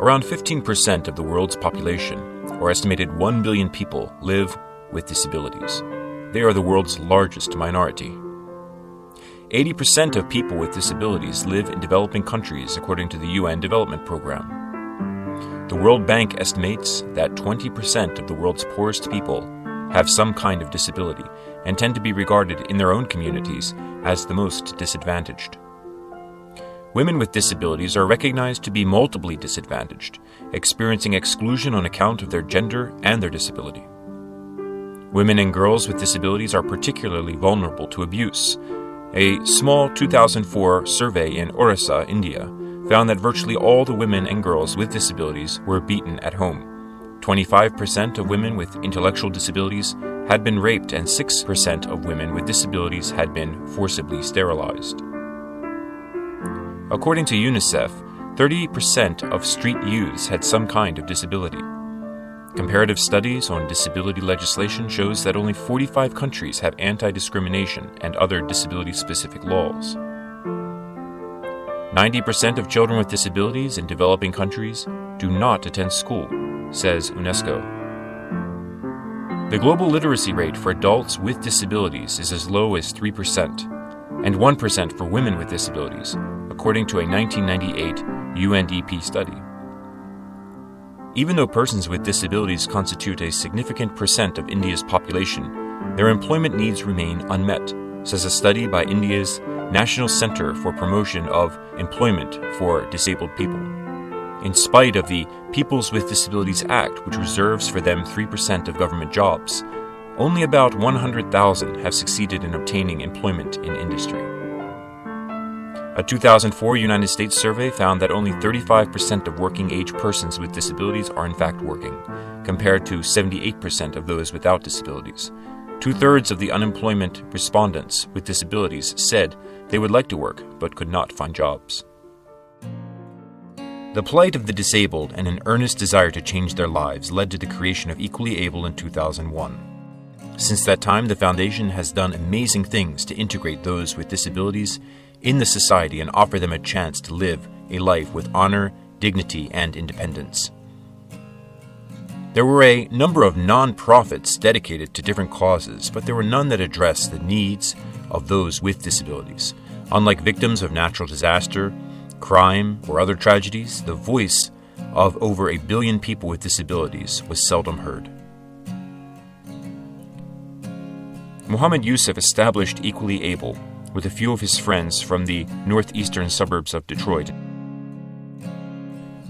Around 15% of the world's population, or estimated 1 billion people, live with disabilities. They are the world's largest minority. 80% of people with disabilities live in developing countries according to the UN Development Program. The World Bank estimates that 20% of the world's poorest people have some kind of disability and tend to be regarded in their own communities as the most disadvantaged. Women with disabilities are recognized to be multiply disadvantaged, experiencing exclusion on account of their gender and their disability. Women and girls with disabilities are particularly vulnerable to abuse. A small 2004 survey in Orissa, India, found that virtually all the women and girls with disabilities were beaten at home. 25% of women with intellectual disabilities had been raped, and 6% of women with disabilities had been forcibly sterilized. According to UNICEF, 30% of street youths had some kind of disability. Comparative studies on disability legislation shows that only 45 countries have anti-discrimination and other disability-specific laws. 90% of children with disabilities in developing countries do not attend school, says UNESCO. The global literacy rate for adults with disabilities is as low as 3%, and 1% for women with disabilities, according to a 1998 UNDP study. Even though persons with disabilities constitute a significant percent of India's population, their employment needs remain unmet, says a study by India's National Center for Promotion of Employment for Disabled People. In spite of the Peoples with Disabilities Act, which reserves for them 3% of government jobs, only about 100,000 have succeeded in obtaining employment in industry. A 2004 United States survey found that only 35% of working-age persons with disabilities are in fact working, compared to 78% of those without disabilities. 2/3 of the unemployment respondents with disabilities said they would like to work but could not find jobs. The plight of the disabled and an earnest desire to change their lives led to the creation of EquallyAble in 2001. Since that time, the Foundation has done amazing things to integrate those with disabilities in the society and offer them a chance to live a life with honor, dignity, and independence. There were a number of non-profits dedicated to different causes, but there were none that addressed the needs of those with disabilities. Unlike victims of natural disaster, crime, or other tragedies, the voice of over 1 billion people with disabilities was seldom heard. Muhammad Yusuf established EquallyAble with a few of his friends from the northeastern suburbs of Detroit.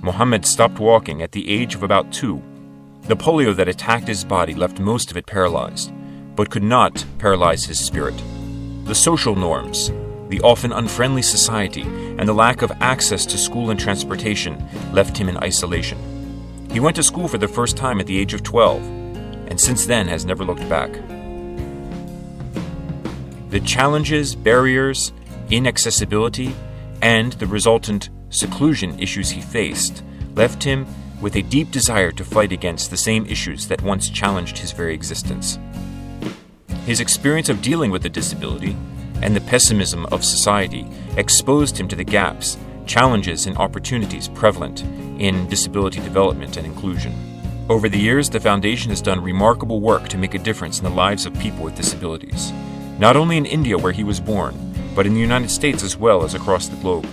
Muhammad stopped walking at the age of about 2. The polio that attacked his body left most of it paralyzed, but could not paralyze his spirit. The social norms, the often unfriendly society, and the lack of access to school and transportation left him in isolation. He went to school for the first time at the age of 12, and since then has never looked back. The challenges, barriers, inaccessibility, and the resultant seclusion issues he faced left him with a deep desire to fight against the same issues that once challenged his very existence. His experience of dealing with a disability and the pessimism of society exposed him to the gaps, challenges, and opportunities prevalent in disability development and inclusion. Over the years, the Foundation has done remarkable work to make a difference in the lives of people with disabilities, not only in India where he was born, but in the United States as well as across the globe.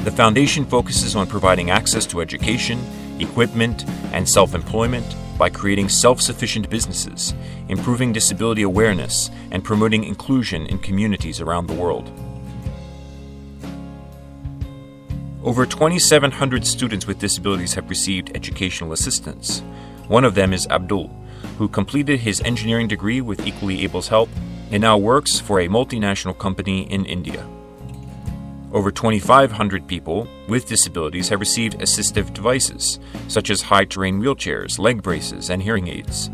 The Foundation focuses on providing access to education, equipment, and self-employment by creating self-sufficient businesses, improving disability awareness, and promoting inclusion in communities around the world. Over 2,700 students with disabilities have received educational assistance. One of them is Abdul, who completed his engineering degree with EquallyAble's help and now works for a multinational company in India. Over 2,500 people with disabilities have received assistive devices, such as high-terrain wheelchairs, leg braces, and hearing aids.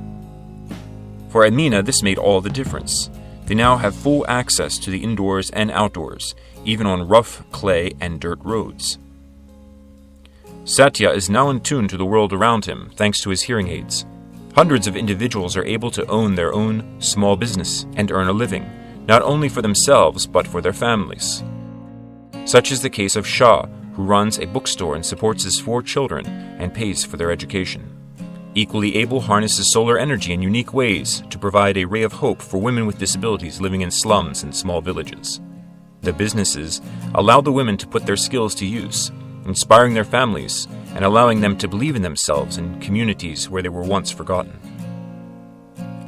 For Amina, this made all the difference. They now have full access to the indoors and outdoors, even on rough clay and dirt roads. Satya is now in tune to the world around him thanks to his hearing aids. Hundreds of individuals are able to own their own small business and earn a living, not only for themselves but for their families. Such is the case of Shah, who runs a bookstore and supports his 4 children and pays for their education. Equally Able harnesses solar energy in unique ways to provide a ray of hope for women with disabilities living in slums and small villages. The businesses allow the women to put their skills to use, inspiring their families and allowing them to believe in themselves in communities where they were once forgotten.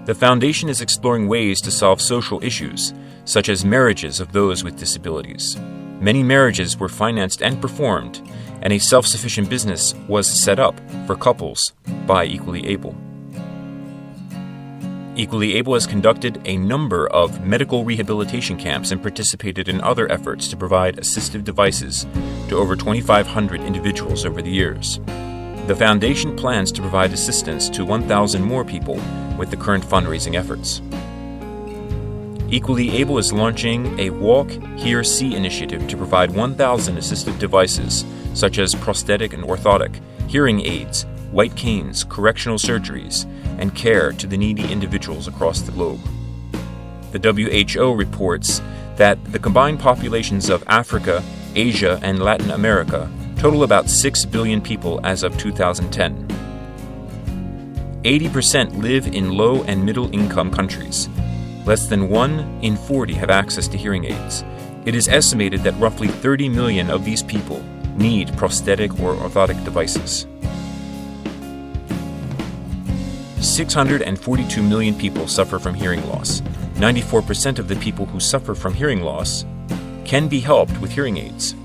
The foundation is exploring ways to solve social issues, such as marriages of those with disabilities. Many marriages were financed and performed, and a self-sufficient business was set up for couples by Equally Able. Equally Able has conducted a number of medical rehabilitation camps and participated in other efforts to provide assistive devices to over 2,500 individuals over the years. The foundation plans to provide assistance to 1,000 more people with the current fundraising efforts. Equally Able is launching a Walk, Hear, See initiative to provide 1,000 assistive devices such as prosthetic and orthotic, hearing aids, white canes, correctional surgeries, and care to the needy individuals across the globe. The WHO reports that the combined populations of Africa, Asia, and Latin America total about 6 billion people as of 2010. 80% live in low and middle income countries. Less than 1 in 40 have access to hearing aids. It is estimated that roughly 30 million of these people need prosthetic or orthotic devices. 642 million people suffer from hearing loss. 94% of the people who suffer from hearing loss can be helped with hearing aids.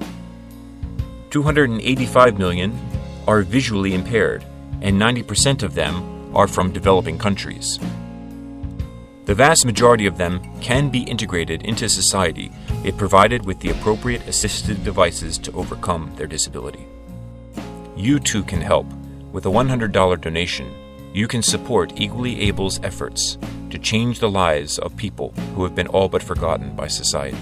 285 million are visually impaired, and 90% of them are from developing countries. The vast majority of them can be integrated into society if provided with the appropriate assistive devices to overcome their disability. You too can help. With a $100 donation, you can support Equally Able's efforts to change the lives of people who have been all but forgotten by society.